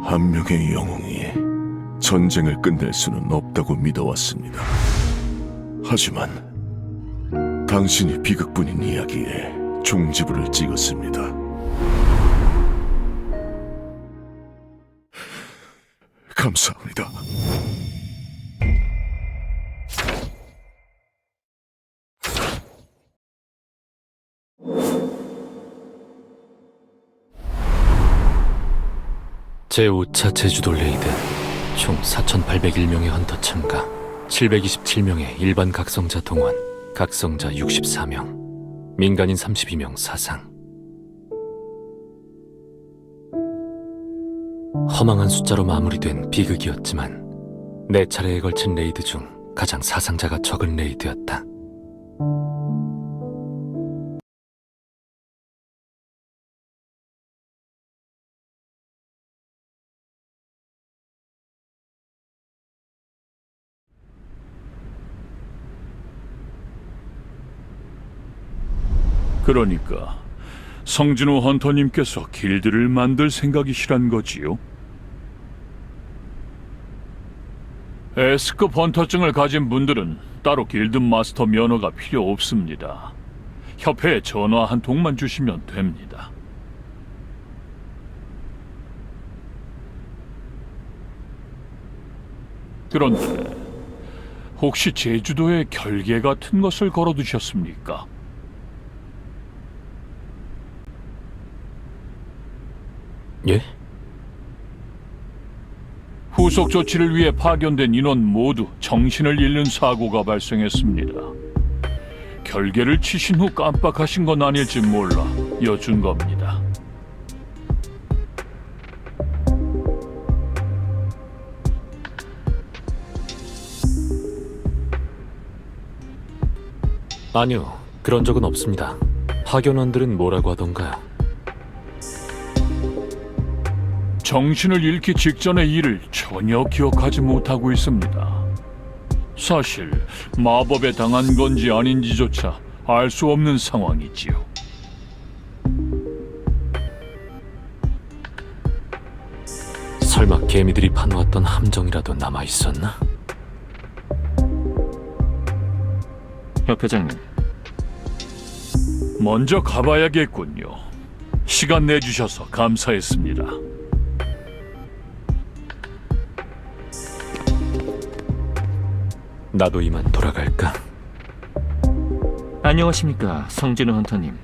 한 명의 영웅이 전쟁을 끝낼 수는 없다고 믿어왔습니다. 하지만 당신이 비극뿐인 이야기에 종지부를 찍었습니다. 감사합니다. 제5차 제주도 레이드 총 4,801명의 헌터 참가, 727명의 일반 각성자 동원, 각성자 64명, 민간인 32명 사상. 허망한 숫자로 마무리된 비극이었지만 네 차례에 걸친 레이드 중 가장 사상자가 적은 레이드였다. 그러니까 성진호 헌터님께서 길드를 만들 생각이시란 거지요? S급 헌터증을 가진 분들은 따로 길드 마스터 면허가 필요 없습니다. 협회에 전화 한 통만 주시면 됩니다. 그런데 혹시 제주도에 결계 같은 것을 걸어두셨습니까? 예? 후속 조치를 위해 파견된 인원 모두 정신을 잃는 사고가 발생했습니다. 결계를 치신 후 깜빡하신 건 아닐지 몰라 여쭌 겁니다. 아니요, 그런 적은 없습니다. 파견원들은 뭐라고 하던가요? 정신을 잃기 직전의 일을 전혀 기억하지 못하고 있습니다. 사실 마법에 당한 건지 아닌지조차 알 수 없는 상황이지요. 설마 개미들이 파놓았던 함정이라도 남아있었나? 협회장님, 먼저 가봐야겠군요. 시간 내주셔서 감사했습니다. 나도 이만 돌아갈까? 안녕하십니까, 성진우 헌터님.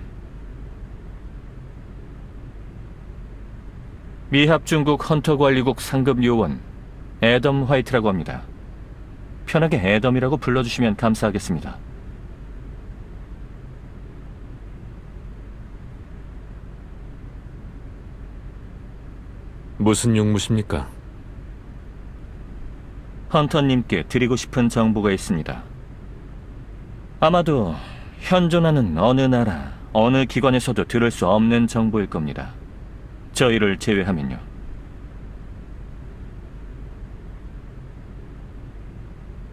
미합중국 헌터관리국 상급 요원 애덤 화이트라고 합니다. 편하게 애덤이라고 불러주시면 감사하겠습니다. 무슨 용무십니까? 헌터님께 드리고 싶은 정보가 있습니다. 아마도 현존하는 어느 나라, 어느 기관에서도 들을 수 없는 정보일 겁니다. 저희를 제외하면요.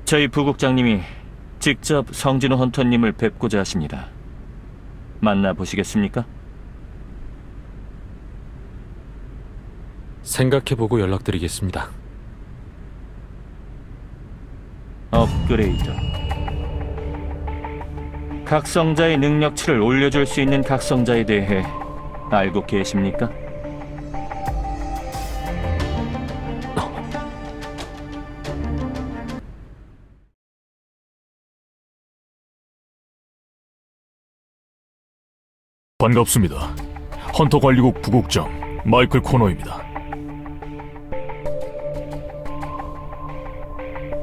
저희 부국장님이 직접 성진우 헌터님을 뵙고자 하십니다. 만나보시겠습니까? 생각해보고 연락드리겠습니다. 업그레이드. 각성자의 능력치를 올려줄 수 있는 각성자에 대해 알고 계십니까? 반갑습니다. 헌터관리국 부국장 마이클 코너입니다.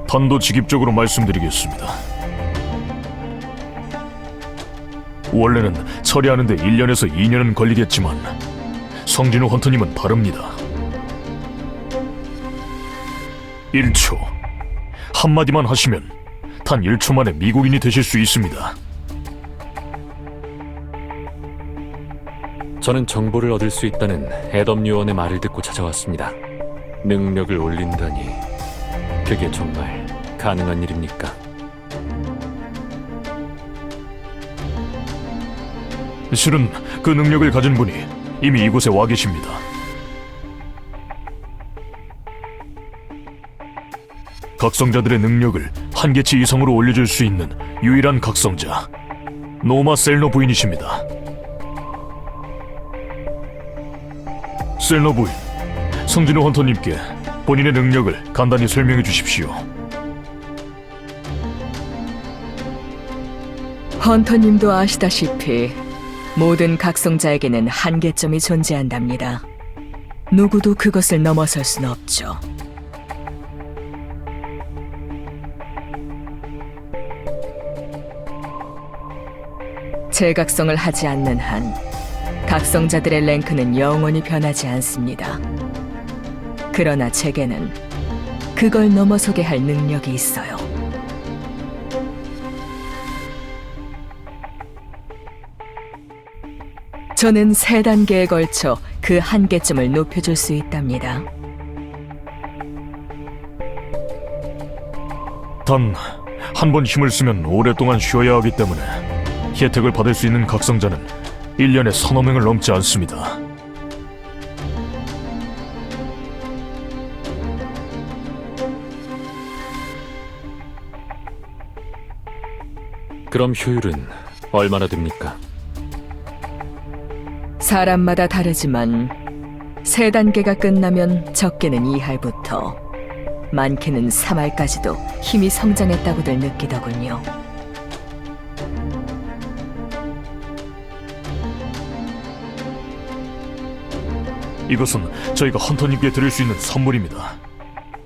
단도직입적으로 말씀드리겠습니다. 원래는 처리하는데 1년에서 2년은 걸리겠지만 성진우 헌터님은 다릅니다. 1초 한마디만 하시면 단 1초 만에 미국인이 되실 수 있습니다. 저는 정보를 얻을 수 있다는 애덤 요원의 말을 듣고 찾아왔습니다. 능력을 올린다니, 그게 정말 가능한 일입니까? 실은 그 능력을 가진 분이 이미 이곳에 와 계십니다. 각성자들의 능력을 한계치 이상으로 올려줄 수 있는 유일한 각성자 노마 셀노 부인이십니다. 셀노 부인, 성진우 헌터님께 본인의 능력을 간단히 설명해 주십시오. 헌터님도 아시다시피 모든 각성자에게는 한계점이 존재한답니다. 누구도 그것을 넘어설 순 없죠. 재각성을 하지 않는 한 각성자들의 랭크는 영원히 변하지 않습니다. 그러나 제게는 그걸 넘어서게 할 능력이 있어요. 저는 3단계에 걸쳐 그 한계점을 높여줄 수 있답니다. 단, 한 번 힘을 쓰면 오랫동안 쉬어야 하기 때문에 혜택을 받을 수 있는 각성자는 1년에 서너 명을 넘지 않습니다. 그럼 효율은 얼마나 됩니까? 사람마다 다르지만 3단계가 끝나면 적게는 2할부터 많게는 3할까지도 힘이 성장했다고들 느끼더군요. 이것은 저희가 헌터님께 드릴 수 있는 선물입니다.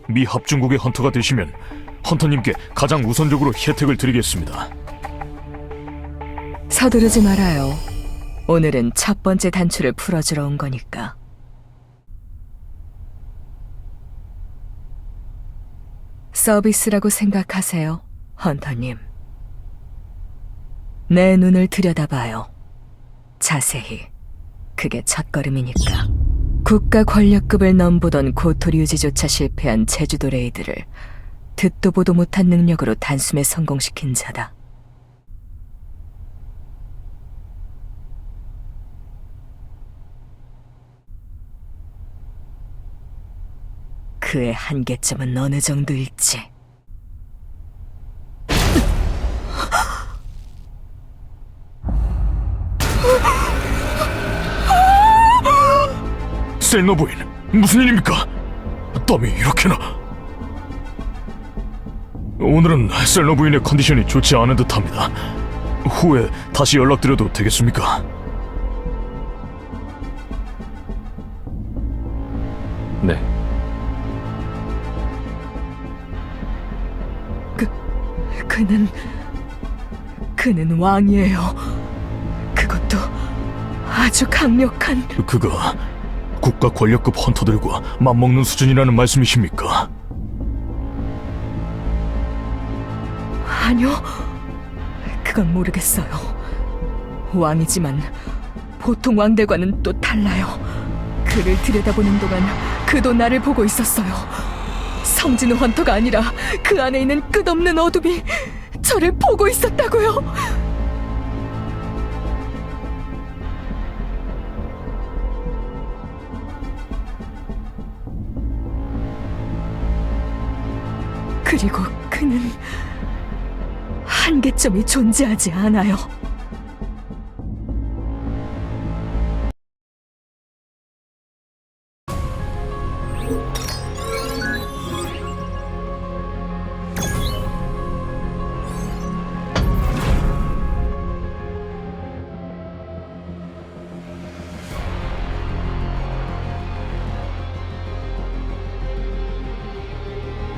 미 합중국의 헌터가 되시면 헌터님께 가장 우선적으로 혜택을 드리겠습니다. 서두르지 말아요. 오늘은 첫 번째 단추를 풀어주러 온 거니까. 서비스라고 생각하세요, 헌터님. 내 눈을 들여다봐요. 자세히. 그게 첫걸음이니까. 국가 권력급을 넘보던 고토 유지조차 실패한 제주도 레이드를 듣도 보도 못한 능력으로 단숨에 성공시킨 자다. 그의 한계점은 어느 정도일지. 셀노 부인, 무슨 일입니까? 땀이 이렇게나... 오늘은 셀노 부인의 컨디션이 좋지 않은 듯합니다. 후에 다시 연락드려도 되겠습니까? 네. 그는 왕이에요. 그것도 아주 강력한... 그가 국가 권력급 헌터들과 맞먹는 수준이라는 말씀이십니까? 아니요, 그건 모르겠어요. 왕이지만 보통 왕들과는 또 달라요. 그를 들여다보는 동안 그도 나를 보고 있었어요. 성진우 헌터가 아니라 그 안에 있는 끝없는 어둠이 저를 보고 있었다고요. 그리고 그는 한계점이 존재하지 않아요.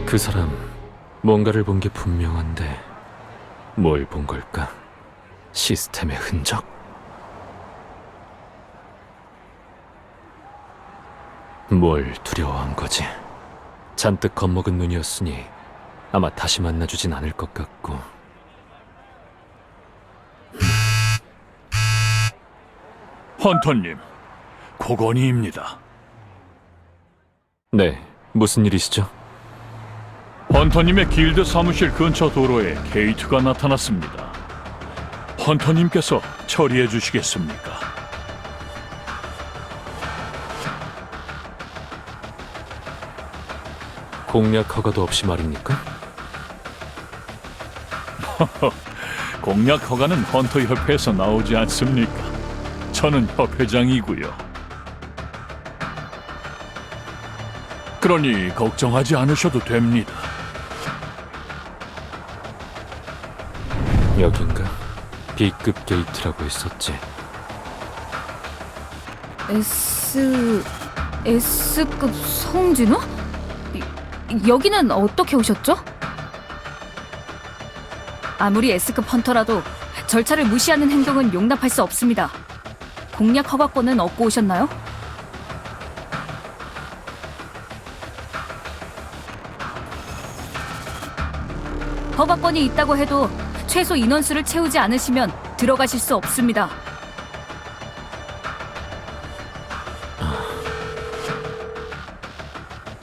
그 사람 뭔가를 본 게 분명한데 뭘 본 걸까? 시스템의 흔적? 뭘 두려워한 거지? 잔뜩 겁먹은 눈이었으니 아마 다시 만나주진 않을 것 같고. 헌터님, 고건희입니다. 네, 무슨 일이시죠? 헌터님의 길드 사무실 근처 도로에 게이트가 나타났습니다. 헌터님께서 처리해 주시겠습니까? 공략 허가도 없이 말입니까? 공략 허가는 헌터 협회에서 나오지 않습니까? 저는 협회장이고요. 그러니 걱정하지 않으셔도 됩니다. 여긴가? B급 게이트라고 했었지. S급 성진우? 여기는 어떻게 오셨죠? 아무리 S급 헌터라도 절차를 무시하는 행동은 용납할 수 없습니다. 공략 허가권은 얻고 오셨나요? 허가권이 있다고 해도 최소 인원수를 채우지 않으시면 들어가실 수 없습니다.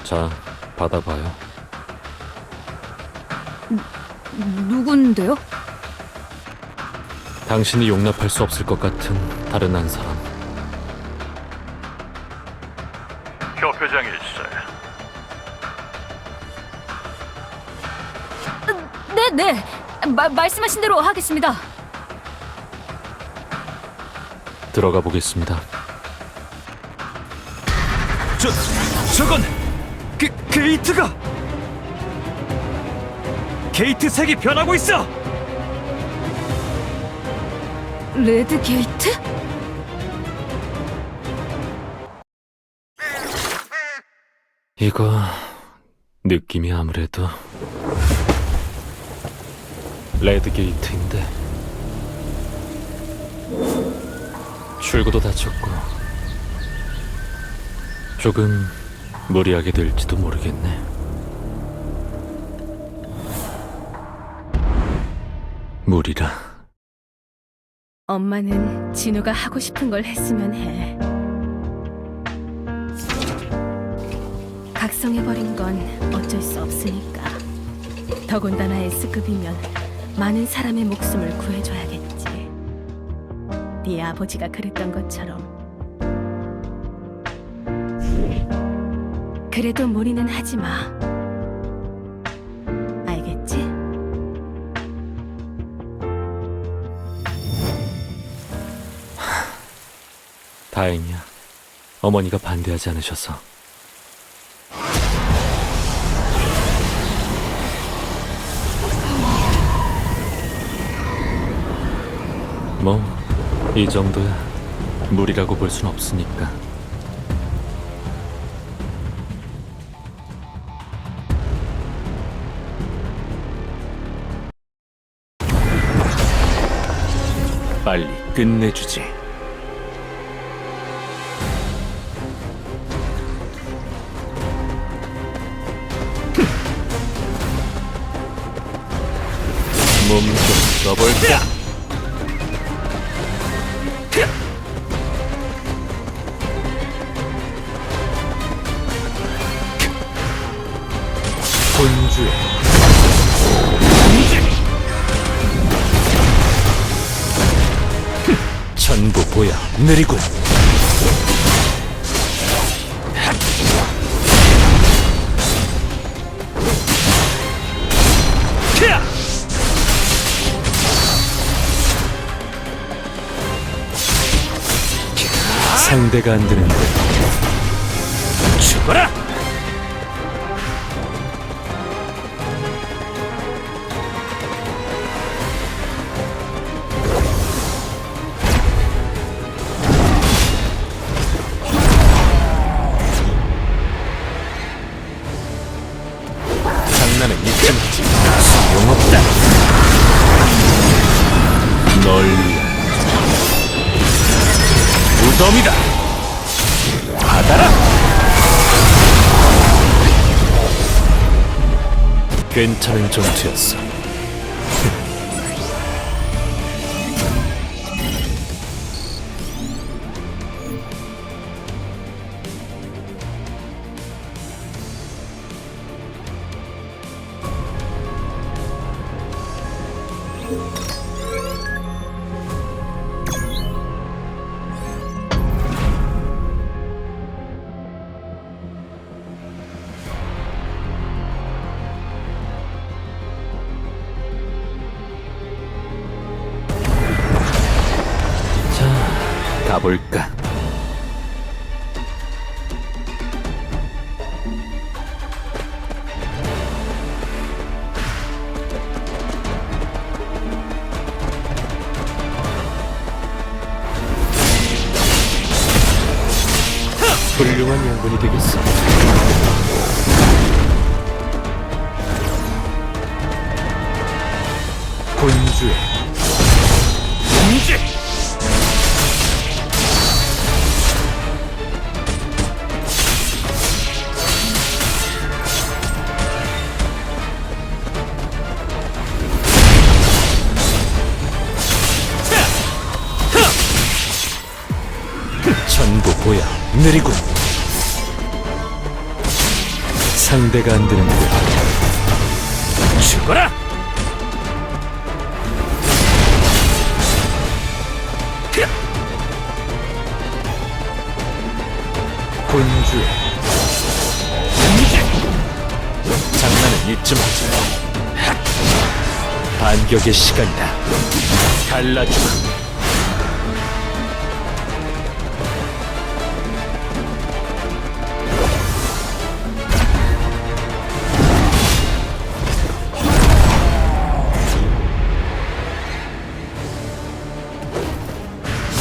자, 받아봐요. 누군데요? 당신이 용납할 수 없을 것 같은 다른 한 사람. 협회장일세. 네. 말씀하신 대로 하겠습니다. 들어가 보겠습니다. 저건 게이트가 게이트 색이 변하고 있어. 레드 게이트? 이거 느낌이 아무래도 레드 게이트인데 출구도 닫혔고 조금 무리하게 될지도 모르겠네. 무리라. 엄마는 진우가 하고 싶은 걸 했으면 해. 각성해버린 건 어쩔 수 없으니까. 더군다나 S급이면 많은 사람의 목숨을 구해줘야겠지. 네 아버지가 그랬던 것처럼. 그래도 무리는 하지 마. 알겠지? 다행이야. 어머니가 반대하지 않으셔서. 뭐, 이 정도야 무리라고 볼 순 없으니까. 빨리 끝내주지. 몸 좀 써볼까? 본주의 전부 보여 느리군. 상대가 안 되는데 죽어라! 장난은 잊지 마지. 소용없다. 널 위한 무덤이다. 받아라. 괜찮은 전투였어. 가볼까? 훌륭한 양분이 되겠어. 본주의 전부 보야 느리군. 상대가 안 되는군. 죽어라! 본주의 장난은 이쯤 하지. 반격의 시간이다. 갈라주마.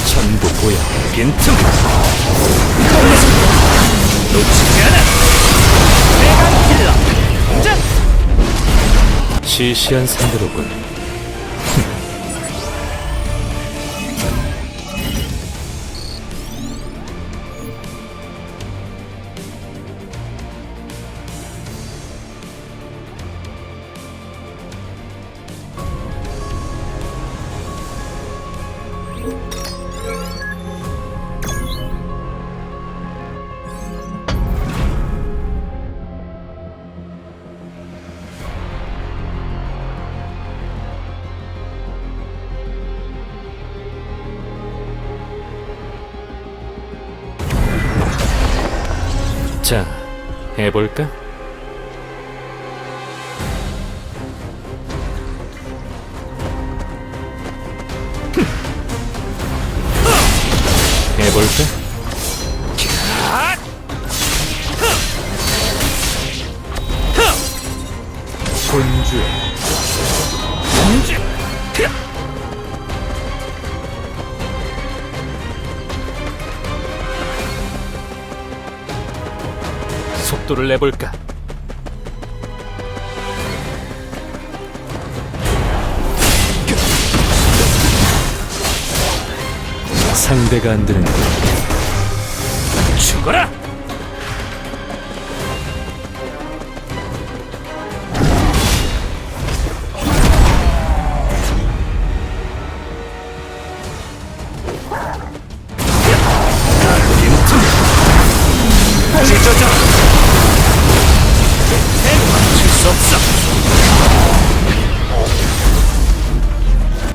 전부 보여. 빈틈 놓치지 않아. 내가 킬러 등장. 시시한 상대로군. 자, 해볼까? 해볼까? 본주 속도를 내볼까? 상대가 안 되는군. 죽어라! 찢어져! 멈출 수 없어!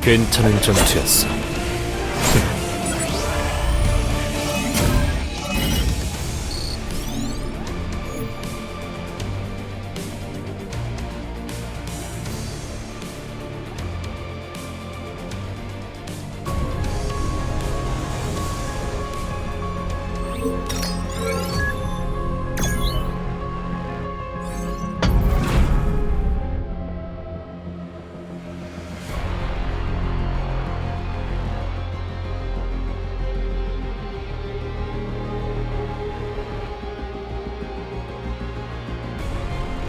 괜찮은 전투였어.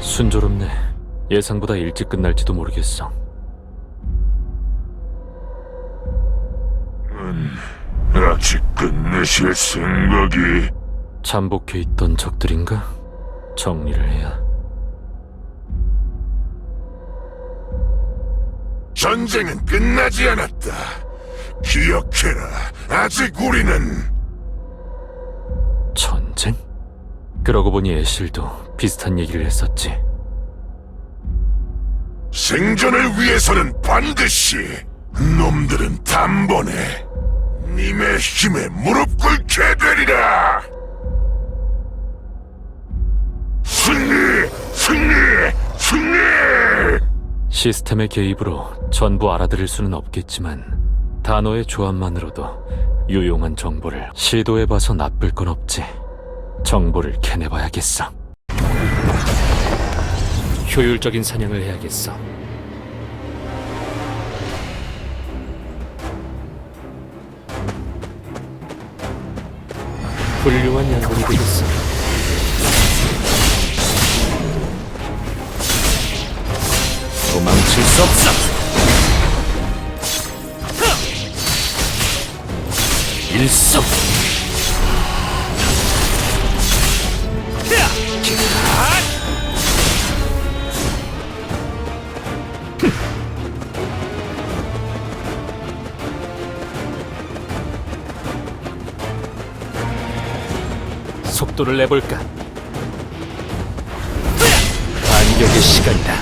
순조롭네. 예상보다 일찍 끝날지도 모르겠어. 아직 끝내실 생각이... 잠복해 있던 적들인가? 정리를 해야. 전쟁은 끝나지 않았다. 기억해라. 아직 우리는... 전쟁? 그러고 보니 애실도 비슷한 얘기를 했었지. 생존을 위해서는 반드시 놈들은 단번에 님의 힘에 무릎 꿇게 되리라. 승리! 승리! 승리! 시스템의 개입으로 전부 알아들을 수는 없겠지만 단어의 조합만으로도 유용한 정보를 시도해봐서 나쁠 건 없지. 정보를 캐내봐야겠어. 효율적인 사냥을 해야겠어. 훌륭한 양분이 되겠어. 도망칠 수 없어. 일석. 속도를 내볼까? 반격의 시간이다.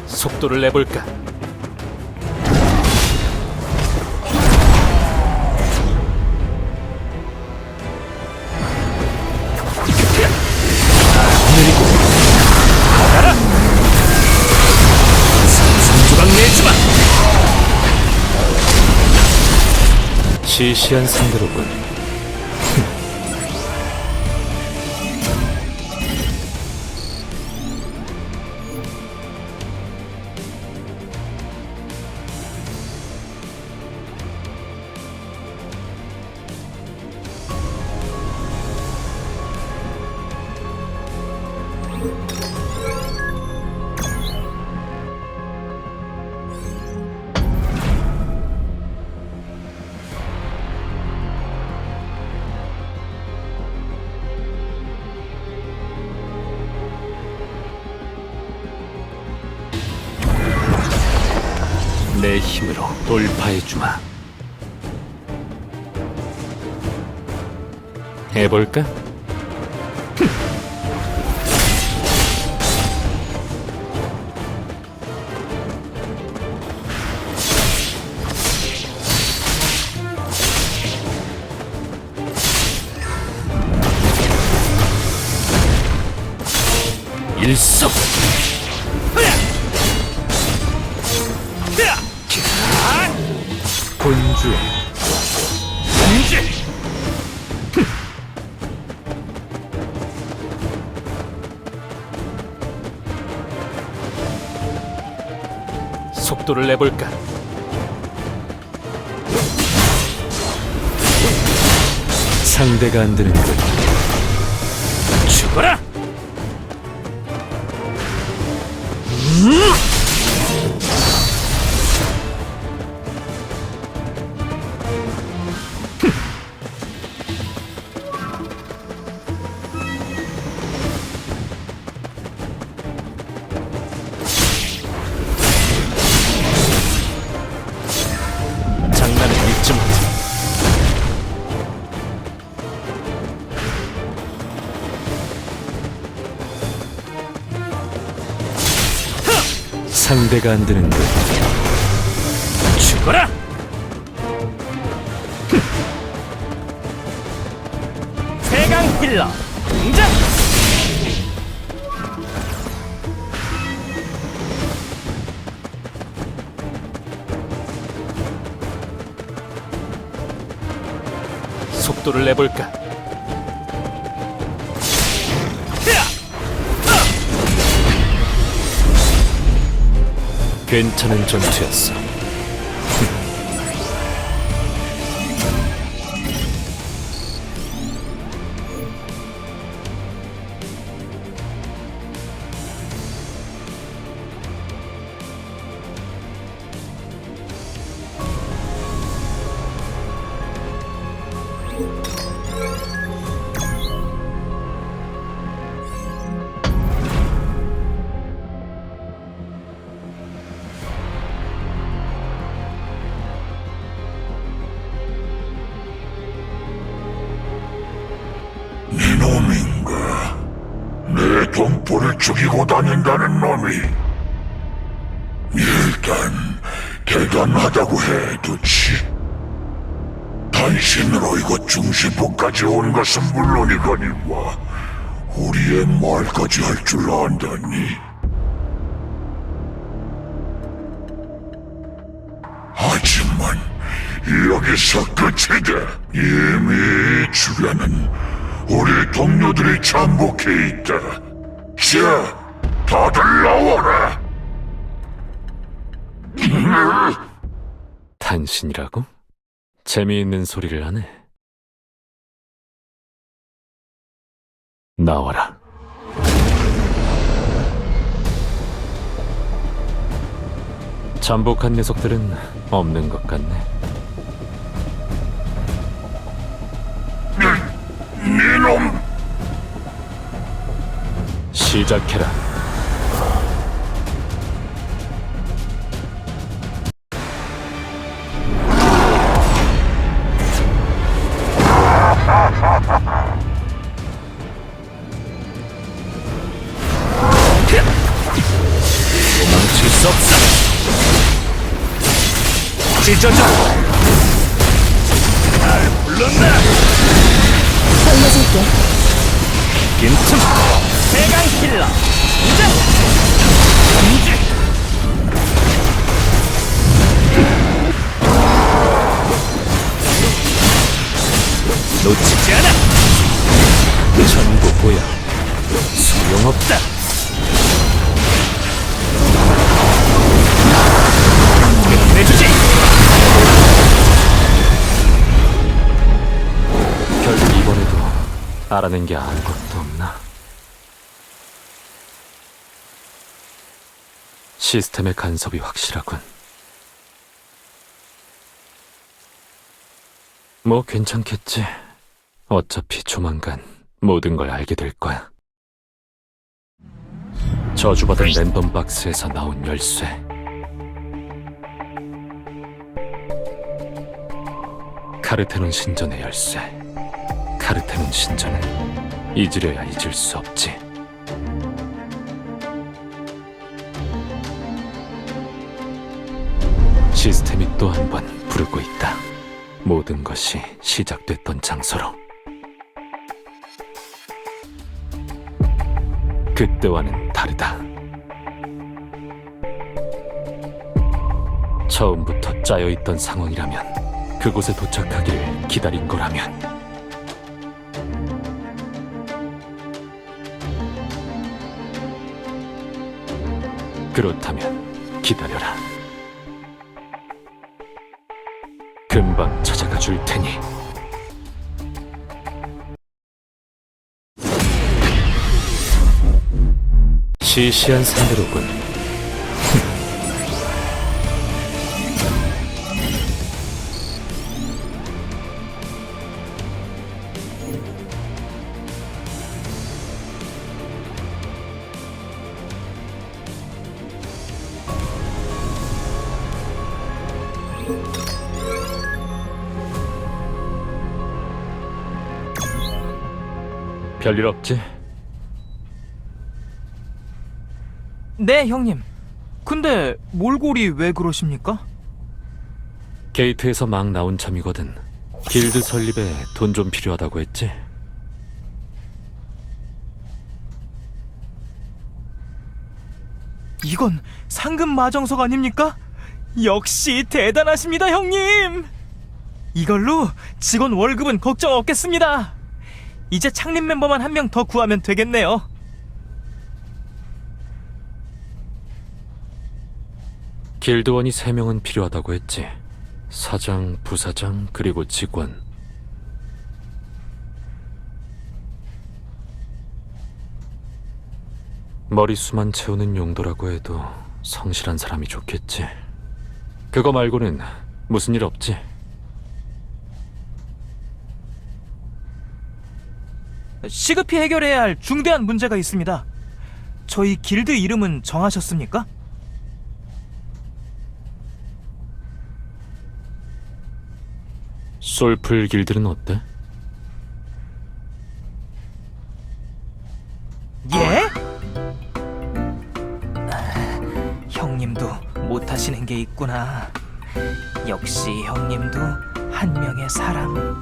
속도를 내볼까? 조각 내주마! 시시한 상대로군. 내 힘으로 돌파해주마. 해볼까? 일석. 본주의 속도를 내볼까? 상대가 안 되는군. 죽어라! 장난은 잊지 마. 상대가 안 되는군. 죽어라! 최강 힐러 등장! 속도를 내볼까? 괜찮은 전투였어. 이놈인가? 내 동포를 죽이고 다닌다는 놈이 일단 대단하다고 해두지. 단신으로 이곳 중시부까지 온 것은 물론이거니와 우리의 말까지 할 줄 안다니. 하지만 여기서 끝이다. 이미 주변은 우리 동료들이 잠복해 있다. 자, 다들 나와라. 단신이라고? 재미있는 소리를 하네. 나와라. 잠복한 녀석들은 없는 것 같네. 니놈! 시작해라. 도망칠 수 없어. 찢어져. 날 불렀나? 살려줄게. 김틈. 대강 킬러. 놓치지 않아. 전부 보여. 소용없다. 끝내주지. 결국 이번에도 알아낸 게 아무것도 없나? 시스템의 간섭이 확실하군. 뭐 괜찮겠지. 어차피 조만간 모든 걸 알게 될 거야. 저주받은 랜덤 박스에서 나온 열쇠. 카르테논 신전의 열쇠. 카르테논 신전은 잊으려야 잊을 수 없지. 시스템이 또 한 번 부르고 있다. 모든 것이 시작됐던 장소로. 그때와는 다르다. 처음부터 짜여있던 상황이라면, 그곳에 도착하기를 기다린 거라면, 그렇다면 기다려라. 금방 찾아가 줄 테니. 시시한 상대로군. 별일 없지? 네, 형님. 근데 몰골이 왜 그러십니까? 게이트에서 막 나온 참이거든. 길드 설립에 돈 좀 필요하다고 했지? 이건 상금 마정석 아닙니까? 역시 대단하십니다, 형님. 이걸로 직원 월급은 걱정 없겠습니다. 이제 창립 멤버만 한 명 더 구하면 되겠네요. 길드원이 3명은 필요하다고 했지. 사장, 부사장, 그리고 직원. 머리수만 채우는 용도라고 해도 성실한 사람이 좋겠지. 그거 말고는 무슨 일 없지? 시급히 해결해야 할 중대한 문제가 있습니다. 저희 길드 이름은 정하셨습니까? 솔플 길드는 어때? 예? 형님도 못하시는 게 있구나. 역시 형님도 한 명의 사람.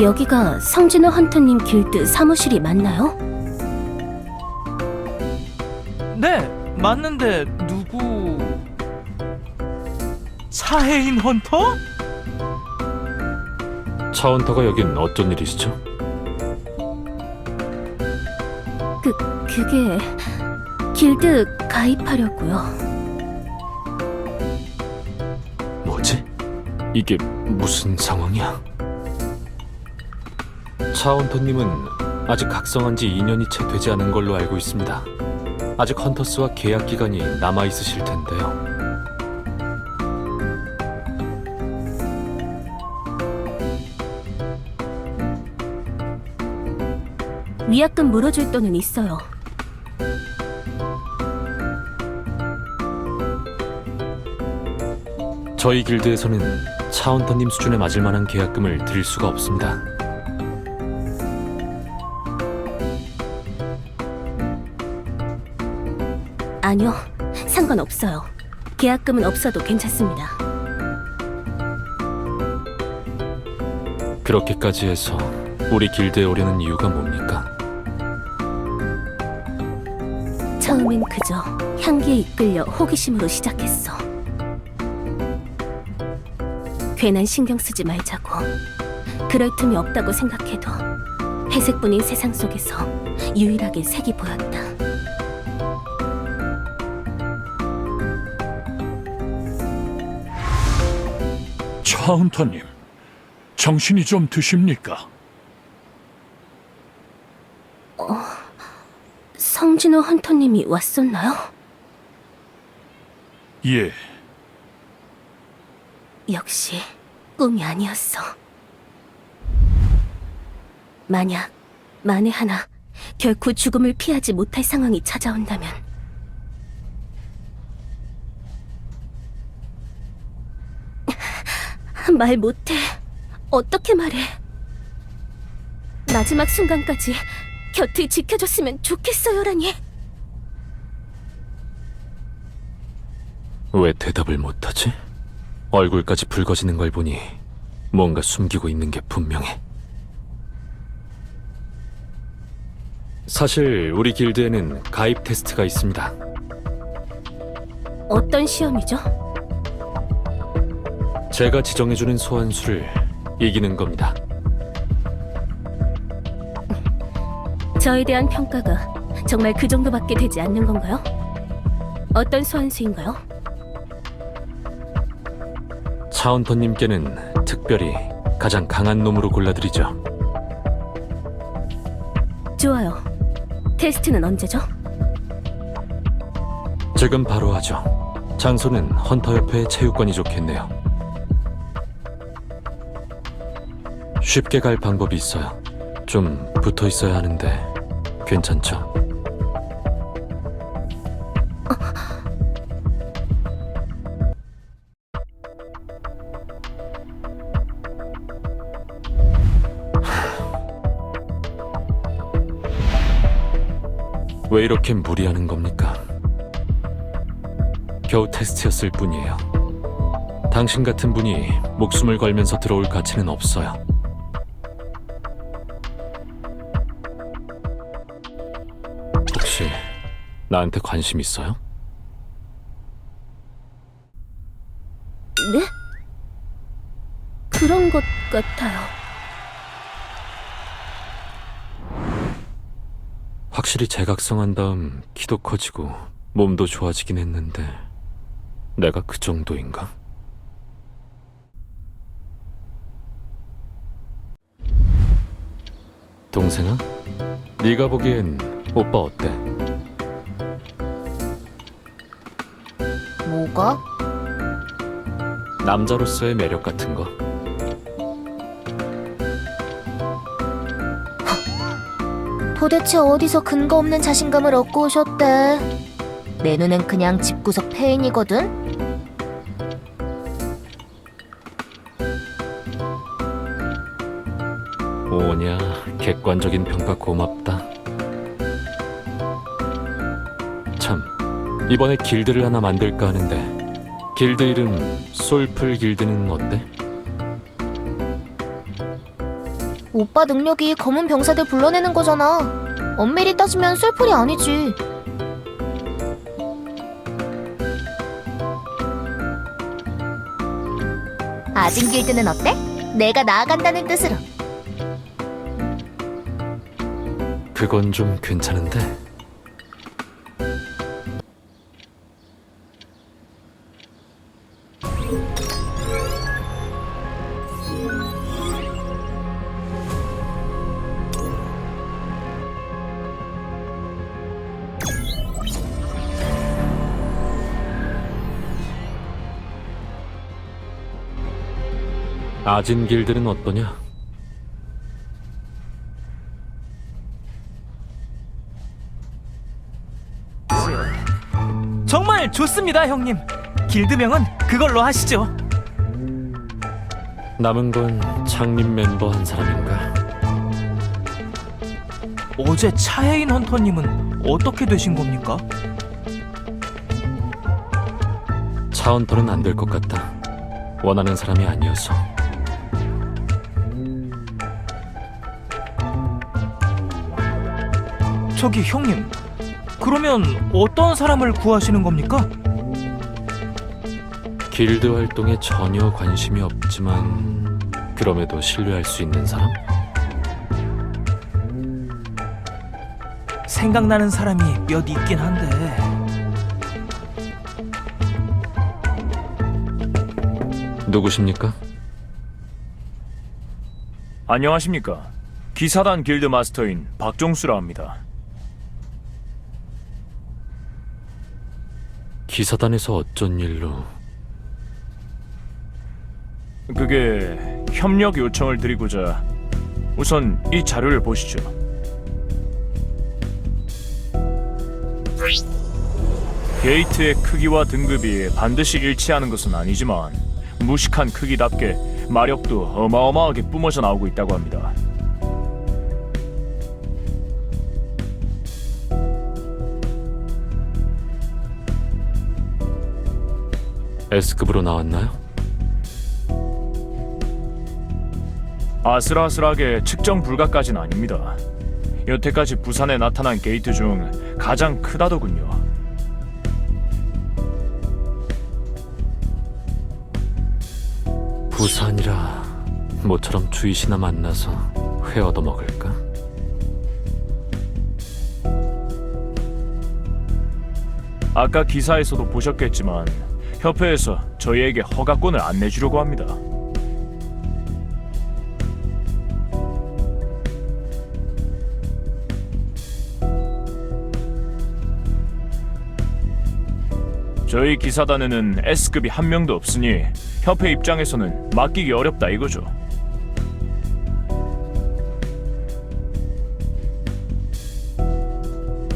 여기가 성진호 헌터님 길드 사무실이 맞나요? 네, 맞는데 누구? 차혜인 헌터? 차헌터가 여긴 어쩐 일이시죠? 그게 길드 가입하려고요. 뭐지? 이게 무슨 상황이야? 차헌터님은 아직 각성한 지 2년이 채 되지 않은 걸로 알고 있습니다. 아직 헌터스와 계약 기간이 남아 있으실 텐데요. 위약금 물어줄 돈은 있어요. 저희 길드에서는 차헌터님 수준에 맞을 만한 계약금을 드릴 수가 없습니다. 아니요, 상관없어요. 계약금은 없어도 괜찮습니다. 그렇게까지 해서 우리 길드에 오려는 이유가 뭡니까? 처음엔 그저 향기에 이끌려 호기심으로 시작했어. 괜한 신경 쓰지 말자고. 그럴 틈이 없다고 생각해도 회색뿐인 세상 속에서 유일하게 색이 보였다. 차헌터님, 정신이 좀 드십니까? 성진호 헌터님이 왔었나요? 예, 역시 꿈이 아니었어. 만약 만에 하나 결코 죽음을 피하지 못할 상황이 찾아온다면 말 못해. 어떻게 말해? 마지막 순간까지 곁을 지켜줬으면 좋겠어요라니. 왜 대답을 못하지? 얼굴까지 붉어지는 걸 보니 뭔가 숨기고 있는 게 분명해. 사실 우리 길드에는 가입 테스트가 있습니다. 어떤 시험이죠? 제가 지정해주는 소환수를 이기는 겁니다. 저에 대한 평가가 정말 그 정도밖에 되지 않는 건가요? 어떤 소환수인가요? 차헌터님께는 특별히 가장 강한 놈으로 골라드리죠. 좋아요. 테스트는 언제죠? 지금 바로 하죠. 장소는 헌터협회 체육관이 좋겠네요. 쉽게 갈 방법이 있어요. 좀 붙어 있어야 하는데 괜찮죠? 왜 이렇게 무리하는 겁니까? 겨우 테스트였을 뿐이에요. 당신 같은 분이 목숨을 걸면서 들어올 가치는 없어요. 혹시 나한테 관심 있어요? 네? 그런 것 같아요. 확실히 재각성한 다음 키도 커지고 몸도 좋아지긴 했는데 내가 그 정도인가? 동생아? 네가 보기엔 오빠 어때? 뭐가? 남자로서의 매력 같은 거? 도대체 어디서 근거 없는 자신감을 얻고 오셨대? 내 눈엔 그냥 집구석 폐인이거든? 오냐, 객관적인 평가 고맙다. 참, 이번에 길드를 하나 만들까 하는데 길드 이름 솔풀 길드는 어때? 오빠 능력이 검은 병사들 불러내는 거잖아. 엄밀히 따지면 쏠풀이 아니지. 아진 길드는 어때? 내가 나아간다는 뜻으로. 그건 좀 괜찮은데. 아진 길들은 어떠냐? 정말 좋습니다, 형님. 길드명은 그걸로 하시죠. 남은 건 창립 멤버 한 사람인가? 어제 차혜인 헌터님은 어떻게 되신 겁니까? 차헌터는 안 될 것 같다. 원하는 사람이 아니어서. 저기 형님, 그러면 어떤 사람을 구하시는 겁니까? 길드 활동에 전혀 관심이 없지만 그럼에도 신뢰할 수 있는 사람? 생각나는 사람이 몇 있긴 한데. 누구십니까? 안녕하십니까. 기사단 길드 마스터인 박종수라 합니다. 기사단에서 어쩐 일로? 그게 협력 요청을 드리고자 우선 이 자료를 보시죠. 게이트의 크기와 등급이 반드시 일치하는 것은 아니지만 무식한 크기답게 마력도 어마어마하게 뿜어져 나오고 있다고 합니다. S급으로 나왔나요? 아슬아슬하게 측정 불가까지는 아닙니다. 여태까지 부산에 나타난 게이트 중 가장 크다더군요. 부산이라 모처럼 주이시나 만나서 회 얻어먹을까? 아까 기사에서도 보셨겠지만 협회에서 저희에게 허가권을 안 내주려고 합니다. 저희 기사단에는 S급이 한 명도 없으니 협회 입장에서는 맡기기 어렵다 이거죠.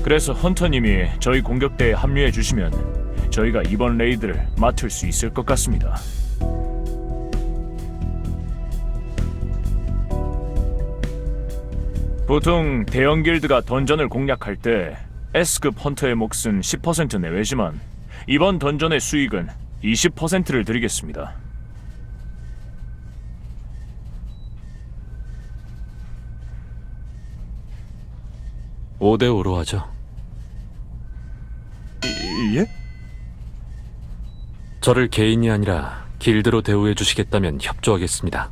그래서 헌터님이 저희 공격대에 합류해 주시면 저희가 이번 레이드를 맡을 수 있을 것 같습니다. 보통 대형 길드가 던전을 공략할 때 S급 헌터의 몫은 10% 내외지만 이번 던전의 수익은 20%를 드리겠습니다. (5대 5로) 하죠. 예? 저를 개인이 아니라 길드로 대우해 주시겠다면 협조하겠습니다.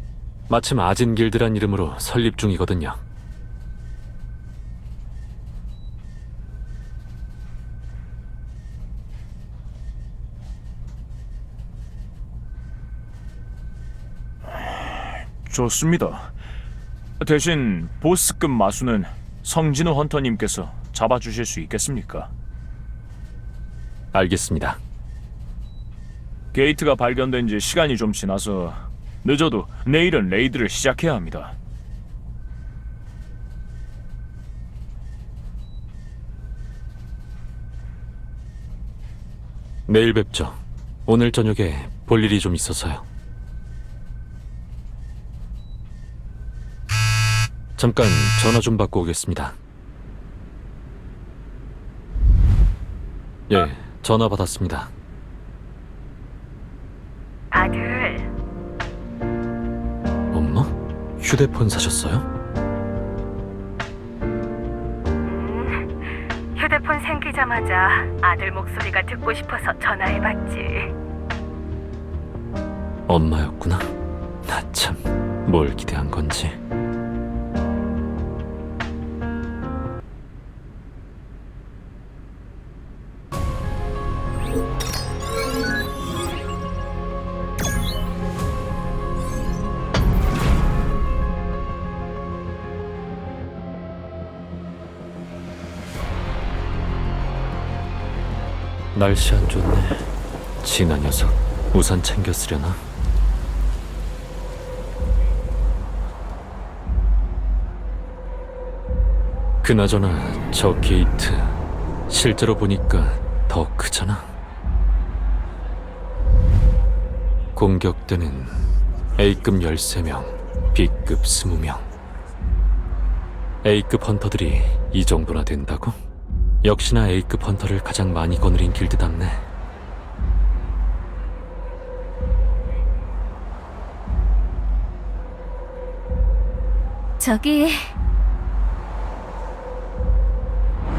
마침 아진 길드란 이름으로 설립 중이거든요. 좋습니다. 대신 보스급 마수는 성진우 헌터님께서 잡아주실 수 있겠습니까? 알겠습니다. 게이트가 발견된 지 시간이 좀 지나서 늦어도 내일은 레이드를 시작해야 합니다. 내일 뵙죠. 오늘 저녁에 볼 일이 좀 있어서요. 잠깐 전화 좀 받고 오겠습니다. 예, 전화 받았습니다. 아들, 엄마? 휴대폰 사셨어요? 휴대폰 생기자마자 아들 목소리가 듣고 싶어서 전화해봤지. 엄마였구나. 나 참, 뭘 기대한 건지. 날씨 안 좋네. 진아 녀석, 우산 챙겨 쓰려나? 그나저나 저 게이트 실제로 보니까 더 크잖아. 공격대는 A급 13명, B급 20명. A급 헌터들이 이 정도나 된다고? 역시나 A급 헌터를 가장 많이 거느린 길드답네. 저기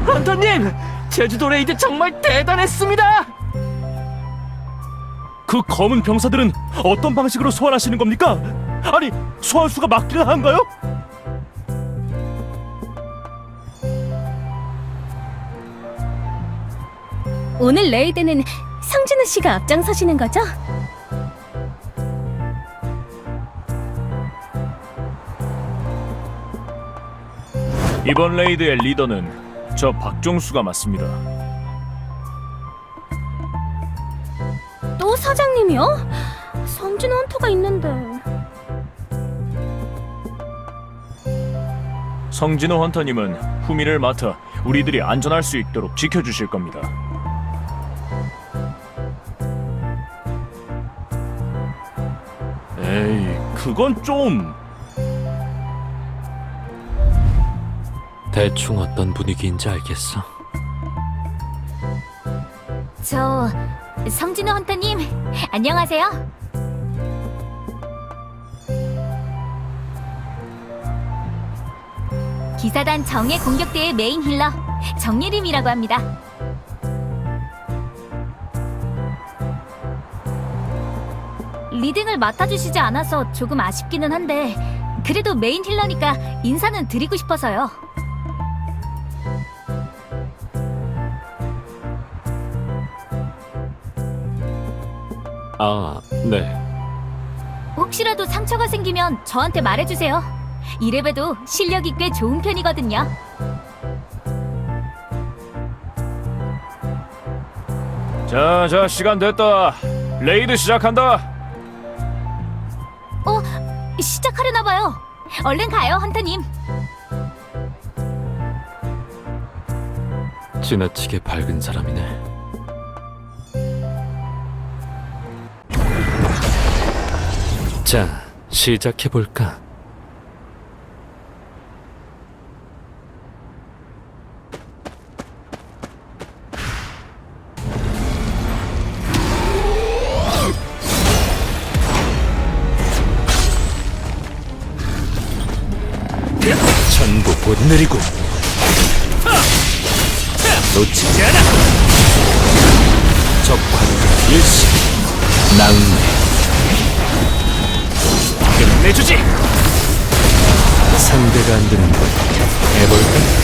헌터님! 제주도 레이드 정말 대단했습니다! 그 검은 병사들은 어떤 방식으로 소환하시는 겁니까? 아니, 소환수가 맞기는 한가요? 오늘 레이드는 성진우 씨가 앞장서시는 거죠? 이번 레이드의 리더는 저 박종수가 맞습니다. 또 사장님이요? 성진우 헌터가 있는데. 성진우 헌터님은 후미를 맡아 우리들이 안전할 수 있도록 지켜주실 겁니다. 에이, 그건 좀... 대충 어떤 분위기인지 알겠어. 저 성진우 헌터님 안녕하세요. 기사단 정예 공격대의 메인 힐러 정예림이라고 합니다. 리딩을 맡아주시지 않아서 조금 아쉽기는 한데 그래도 메인 힐러니까 인사는 드리고 싶어서요. 아, 네. 혹시라도 상처가 생기면 저한테 말해주세요. 이래봬도 실력이 꽤 좋은 편이거든요. 자, 시간 됐다. 레이드 시작한다. 시작하려나 봐요. 얼른 가요, 헌터님. 지나치게 밝은 사람이네. 자, 시작해볼까? 전부 못 내리고 놓치지 않아. 적화는 일시 낭매 끝내주지. 상대가 안 되는 걸 해볼까?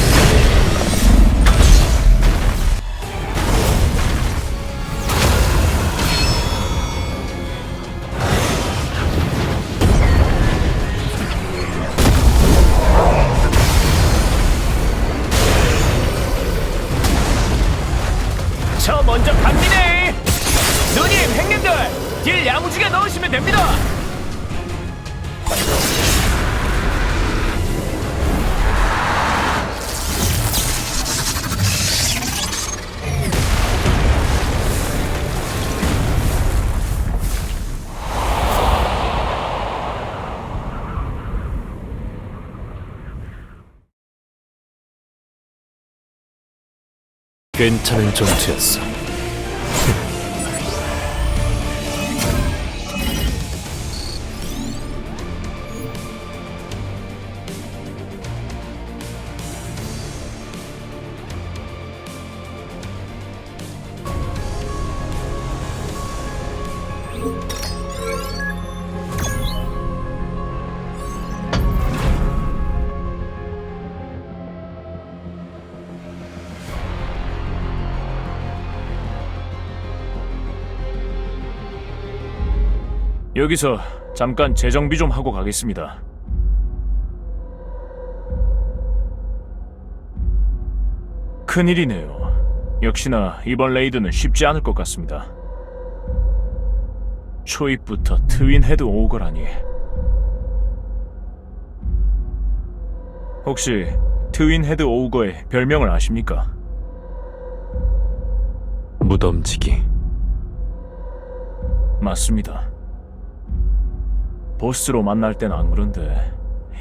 저 먼저 갑니다! 누님, 행님들! 딜 야무지게 넣으시면 됩니다! 괜찮은 전투였어. 여기서 잠깐 재정비 좀 하고 가겠습니다. 큰일이네요. 역시나 이번 레이드는 쉽지 않을 것 같습니다. 초입부터 트윈 헤드 오거라니. 혹시 트윈 헤드 오거의 별명을 아십니까? 무덤지기. 맞습니다. 보스로 만날 땐 안 그런데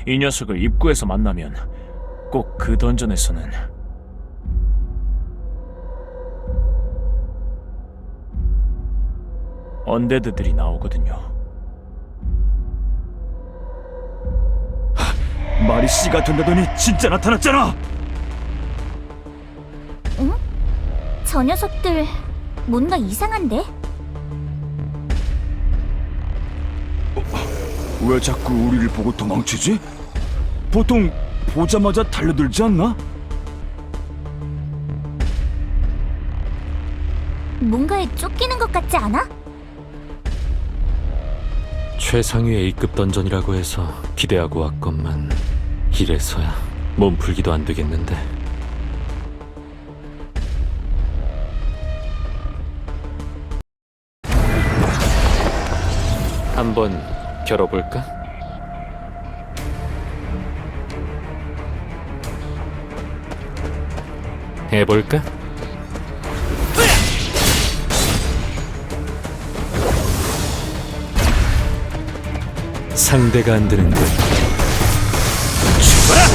이 녀석을 입구에서 만나면 꼭 그 던전에서는 언데드들이 나오거든요. 말이 씨 같은다더니 진짜 나타났잖아. 응? 저 녀석들 뭔가 이상한데? 왜 자꾸 우리를 보고 도망치지? 보통 보자마자 달려들지 않나? 뭔가에 쫓기는 것 같지 않아? 최상위 A급 던전이라고 해서 기대하고 왔건만 이래서야 몸풀기도 안 되겠는데. 한번 겨뤄볼까? 해볼까? 상대가 안 되는군. 죽어라!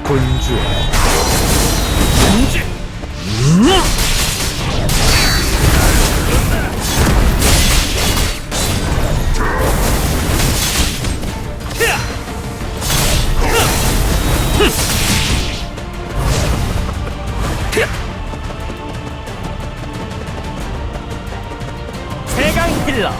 본주. 세강 힐러.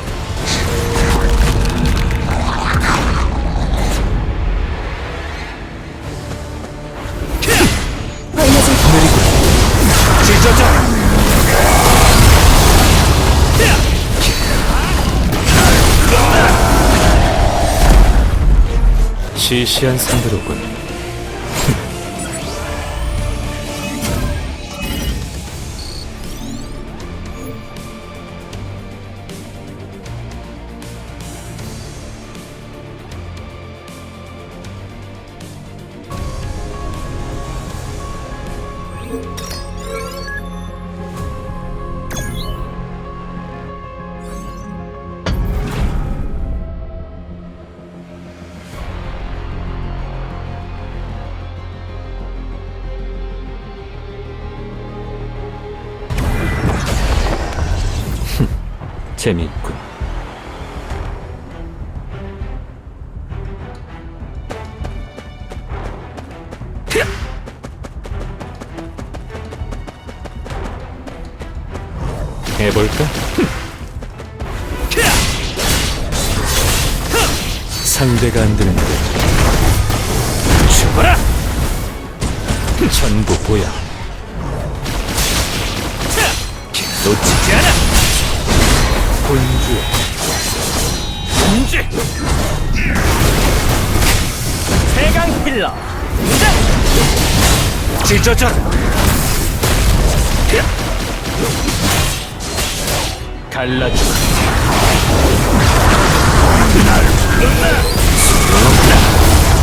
시시한 상대로군. 재미있군. 해볼까? 상대가 안 되는데. 죽어라! 전부 보여. 놓치지 않아! 본주. 문제! 세강 힐러. 찢어져라! 갈라주마.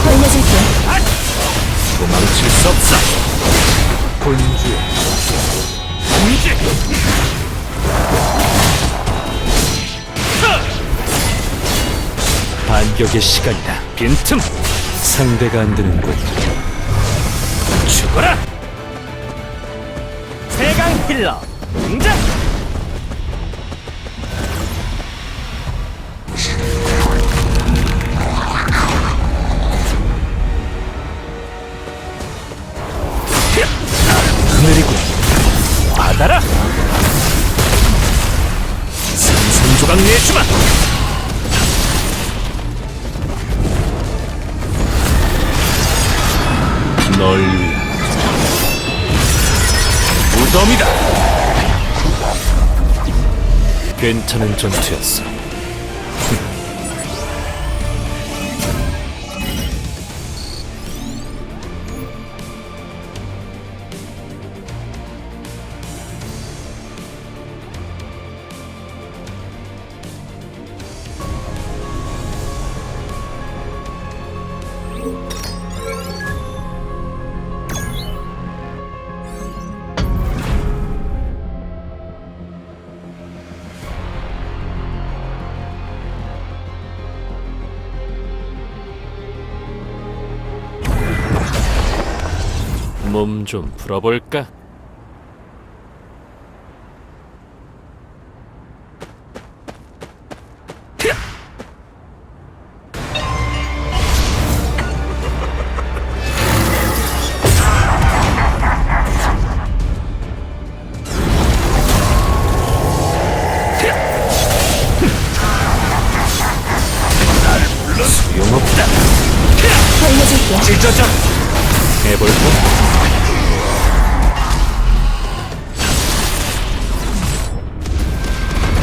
걸려줄게. 도망칠 수 없어. 본주. 문제! 반격의 시간이다. 빈틈. 상대가 안 되는군. 죽어라! 세강 힐러. 등장. 느리군. 받아라. 산산조각 내주마. 널 위한 무덤이다. 괜찮은 전투였어. 몸 좀 풀어볼까? 소용없다. 알려줄게. 찢어져. 해볼까?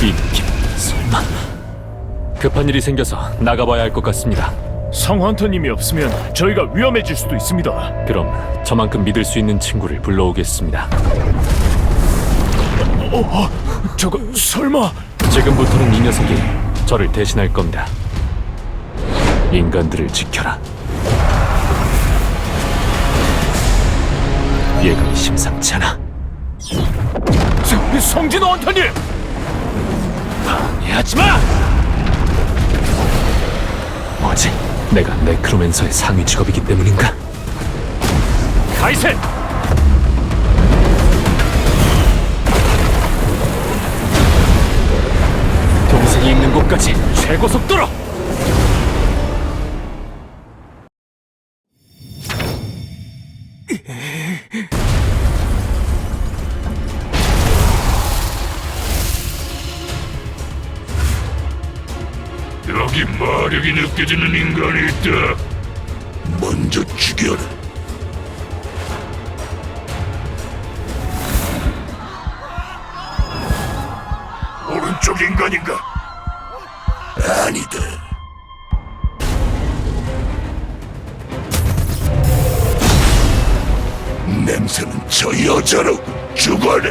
입김 설마 급한 일이 생겨서 나가봐야 할 것 같습니다. 성헌터님이 없으면 저희가 위험해질 수도 있습니다. 그럼 저만큼 믿을 수 있는 친구를 불러오겠습니다. 저거 설마... 지금부터는 이 녀석이 저를 대신할 겁니다. 인간들을 지켜라. 예감이 심상치 않아. 성진호 헌터님! 방해하지 마! 뭐지? 내가 네크로맨서의 상위 직업이기 때문인가? 가이센! 동생이 있는 곳까지 최고 속도로! 여기 마력이 느껴지는 인간이 있다. 먼저 죽여라. 오른쪽 인간인가? 아니다. 냄새는 저 여자로 죽어라.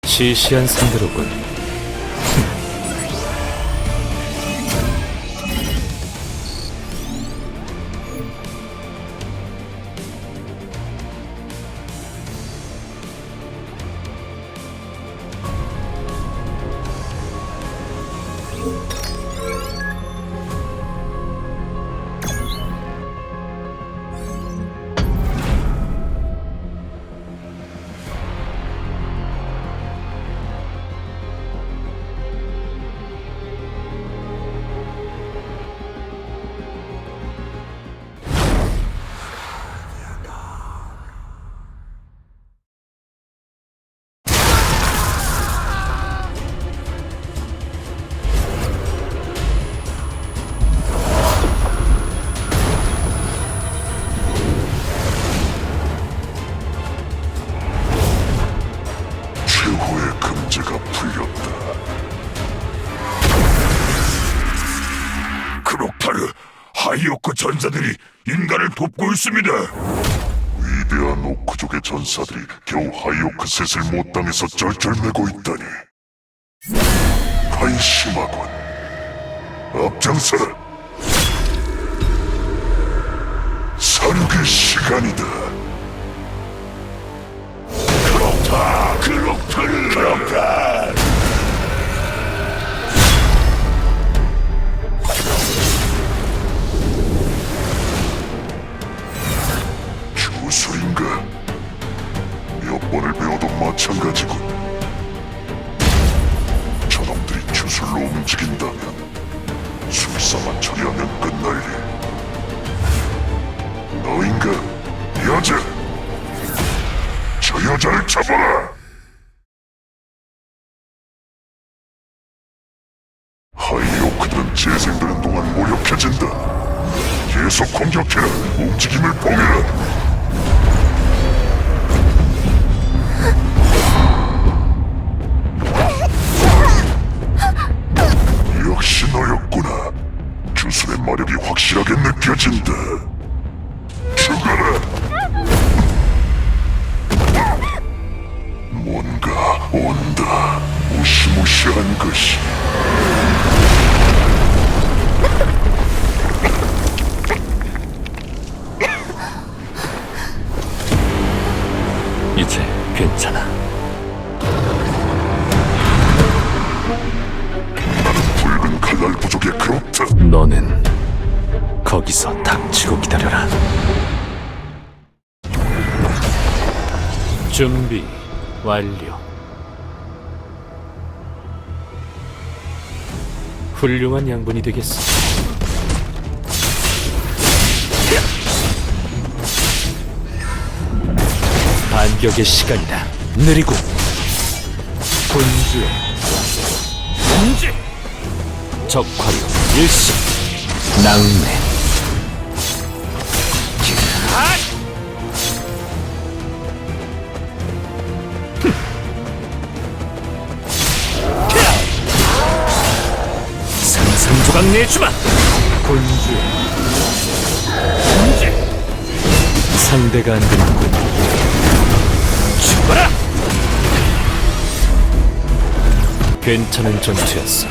시시한 상대로군. 최후의 금제가 풀렸다. 크록타르, 하이오크 전사들이 인간을 돕고 있습니다. 위대한 오크족의 전사들이 겨우 하이오크 셋을 못 당해서 쩔쩔매고 있다니. 한심하군. 앞장서라. 사륙의 시간이다. 크록타! 주술인가? 몇 번을 배워도 마찬가지군. 저놈들이 주술로 움직인다면 술사만 처리하면 끝날 일. 너인가? 여자! 계속 공격해라. 움직임을 보게라. 역시 너였구나. 주술의 마력이 확실하게 느껴진다. 죽어라. 뭔가 온다. 무시무시한 것이. 이제 괜찮아. 붉은 칼날 부족의 크롭트. 너는 거기서 닥치고 기다려라. 준비 완료. 훌륭한 양분이 되겠어. 반격의 시간이다. 느리고 군주의 군주. 적화력 일시 낭매. 상상조각 내주마. 군주의 군주. 상대가 안 되는군. 죽어라. 괜찮은 전투였어.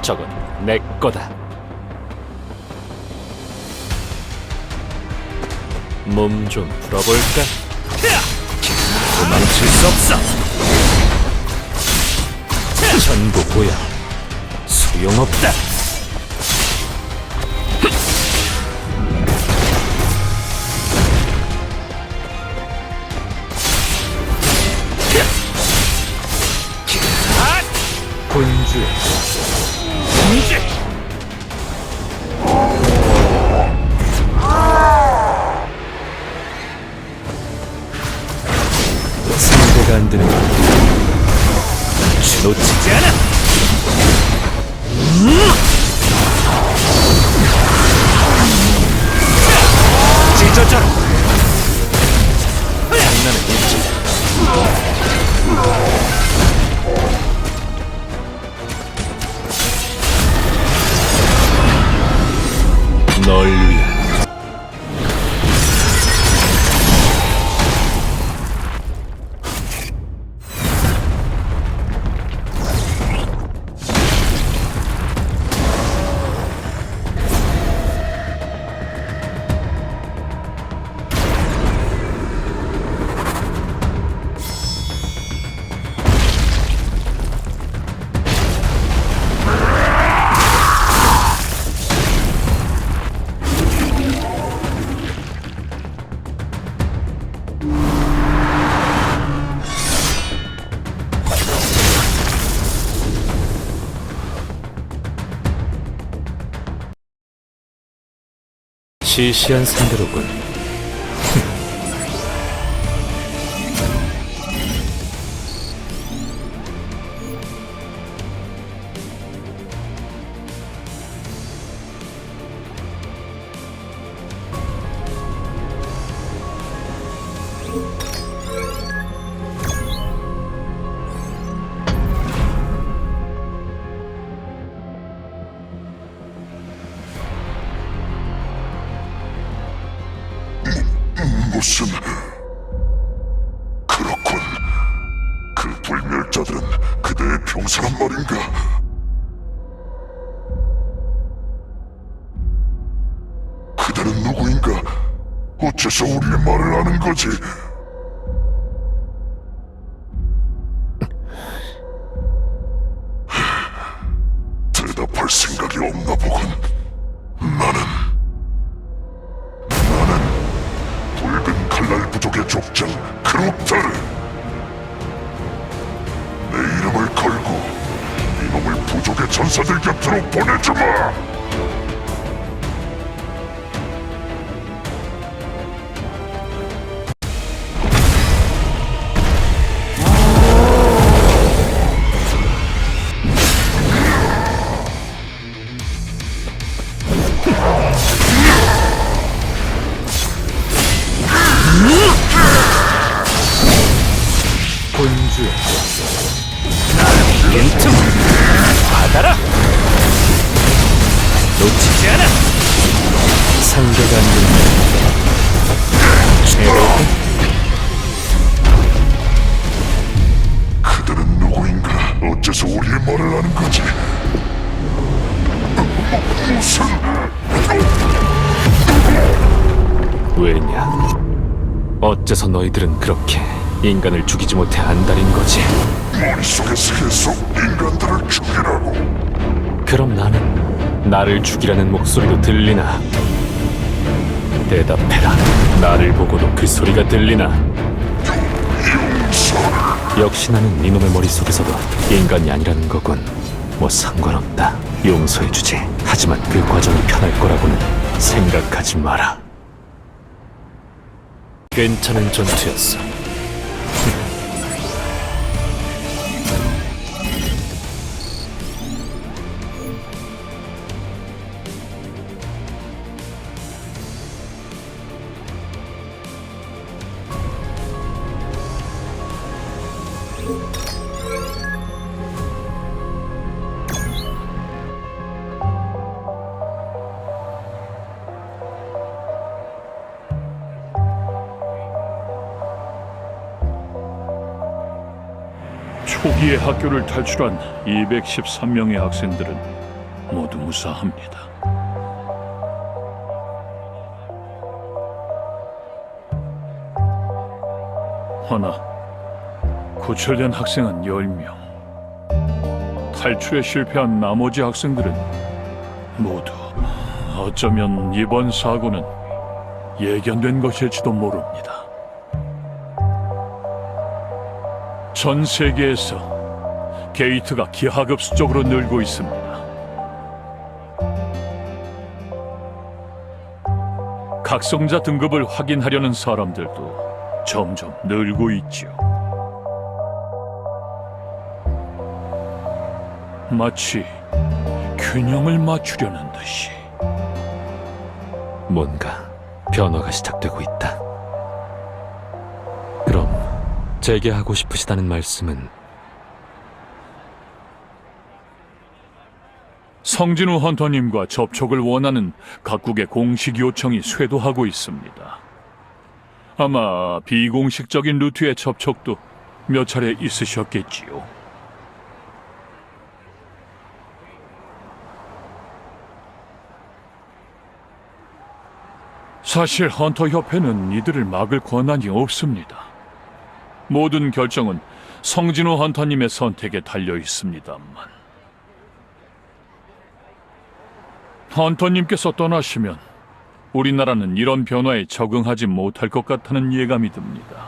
저건 내 거다. 몸 좀 풀어볼까? 도망칠 수 없어. 전부 보여. 소용없다. 군주의 군주. 상대가 안 되는 건 놓치지 않아. 찢어져라. 장난은 있지. 널 위해. 시시한 상대로군. 무슨 그렇군. 그 불멸자들은 그대의 병사란 말인가? 그대는 누구인가? 어째서 우리의 말을 아는 거지? 대답할 생각이 없나 보군. 본주 빈틈 받아라. 놓치지 않아. 상대가 안 된다. 최고. 그들은 누구인가? 어째서 우리의 말을 하는 거지? 무슨... 왜냐? 어째서 너희들은 그렇게 인간을 죽이지 못해 안달인 거지? 머릿속에서 계속 인간들을 죽이라고. 그럼 나는 나를 죽이라는 목소리도 들리나? 대답해라. 나를 보고도 그 소리가 들리나? 역시 나는 이놈의 머릿속에서도 인간이 아니라는 거군. 뭐 상관없다. 용서해주지. 하지만 그 과정이 편할 거라고는 생각하지 마라. 괜찮은 전투였어. 초기에 학교를 탈출한 213명의 학생들은 모두 무사합니다. 하나, 구출된 학생은 10명. 탈출에 실패한 나머지 학생들은 모두 어쩌면 이번 사고는 예견된 것일지도 모릅니다. 전 세계에서 게이트가 기하급수적으로 늘고 있습니다. 각성자 등급을 확인하려는 사람들도 점점 늘고 있지요. 마치 균형을 맞추려는 듯이. 뭔가 변화가 시작되고 있다. 그럼 재개하고 싶으시다는 말씀은? 성진우 헌터님과 접촉을 원하는 각국의 공식 요청이 쇄도하고 있습니다. 아마 비공식적인 루트의 접촉도 몇 차례 있으셨겠지요. 사실 헌터 협회는 이들을 막을 권한이 없습니다. 모든 결정은 성진호 헌터님의 선택에 달려 있습니다만, 헌터님께서 떠나시면 우리나라는 이런 변화에 적응하지 못할 것 같다는 예감이 듭니다.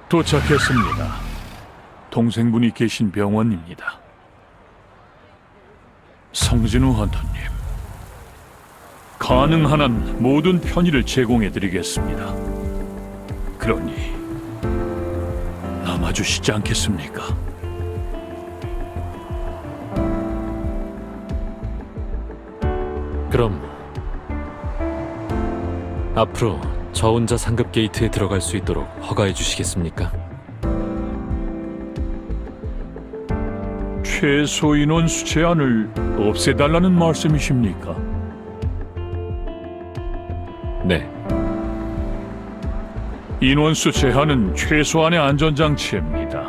도착했습니다. 동생분이 계신 병원입니다. 성진우 헌터님, 가능한 한 모든 편의를 제공해드리겠습니다. 그러니 남아주시지 않겠습니까? 그럼 앞으로 저 혼자 상급 게이트에 들어갈 수 있도록 허가해 주시겠습니까? 최소 인원수 제한을 없애달라는 말씀이십니까? 네. 인원수 제한은 최소한의 안전장치입니다.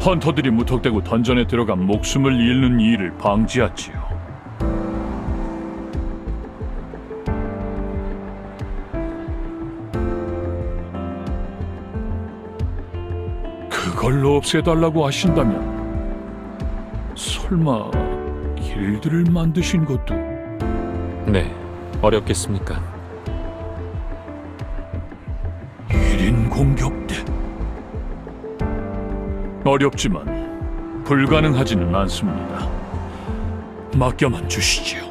헌터들이 무턱대고 던전에 들어가 목숨을 잃는 일을 방지하지요. 그걸로 없애달라고 하신다면 설마 길드를 만드신 것도? 네. 어렵겠습니까? 1인 공격대. 어렵지만 불가능하지는 않습니다. 맡겨만 주시지요.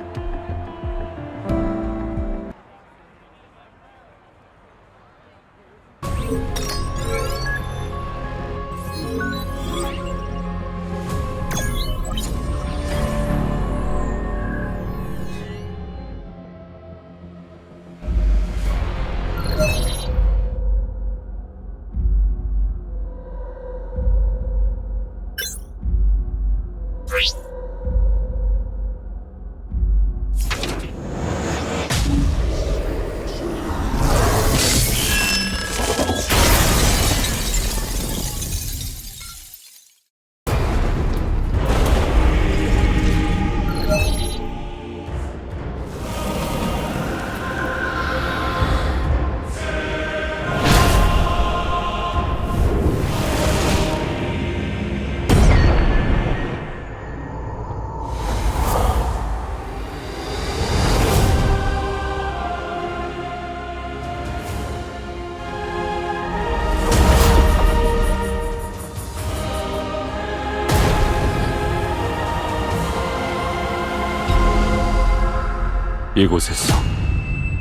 이곳에서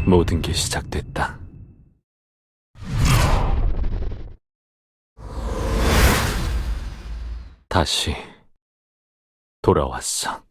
모든 게 시작됐다. 다시 돌아왔어.